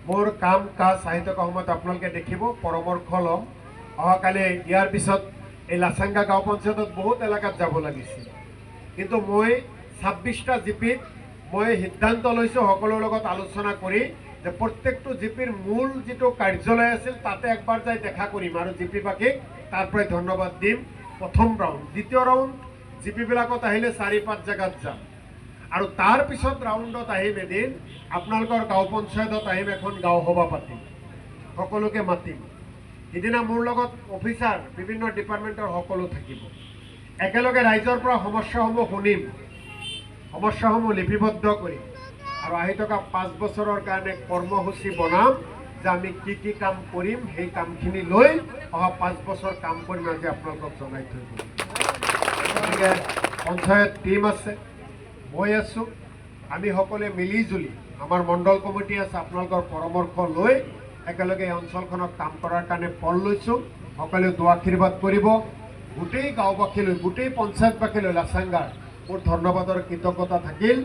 মোৰ কাম কাজ আহি থকা সময়ত আপোনালোকে দেখিব পৰামৰ্শ ল'ম অহাকালি ইয়াৰ পিছত এই লাচাংগা গাঁও পঞ্চায়তত বহুত এলেকাত যাব লাগিছিল কিন্তু মই 26টা জিপিত মই সিদ্ধান্ত লৈছোঁ সকলোৰ লগত আলোচনা কৰি যে প্ৰত্যেকটো জিপিৰ মূল যিটো কাৰ্যালয় আছিল তাতে একবাৰ যাই দেখা কৰিম আৰু জিপি বাকীক তাৰ পৰাই ধন্যবাদ দিম প্ৰথম ৰাউণ্ড দ্বিতীয় ৰাউণ্ড জিপিবিলাকত আহিলে 4-5 জেগাত যাম আৰু তাৰ পিছত ৰাউণ্ডত আহিম এদিন আপোনালোকৰ গাঁও পঞ্চায়তত আহিম এখন গাঁও সভা পাতিম সকলোকে মাতিম সিদিনা মোৰ লগত অফিচাৰ বিভিন্ন ডিপাৰ্টমেণ্টৰ সকলো থাকিব একেলগে ৰাইজৰ পৰা সমস্যাসমূহ শুনিম সমস্যাসমূহ লিপিবদ্ধ কৰিম আৰু আহি থকা 5 বছৰৰ কাৰণে কৰ্মসূচী বনাম যে আমি কি কাম কৰিম সেই কামখিনি লৈ অহা 5 বছৰ কাম কৰিম আজি আপোনালোকক জনাই থৈ দিম গতিকে পঞ্চায়ত টিম আছে মই আছোঁ আমি সকলোৱে মিলিজুলি আমাৰ মণ্ডল কমিটি আছে আপোনালোকৰ পৰামৰ্শ লৈ একেলগে এই অঞ্চলখনত কাম কৰাৰ কাৰণে পল লৈছোঁ সকলোৱে দুৱা আশীৰ্বাদ কৰিব গোটেই গাঁওবাসীলৈ গোটেই পঞ্চায়তবাসীলৈ লাচাংগাৰ মোৰ ধন্যবাদৰ কৃতজ্ঞতা থাকিল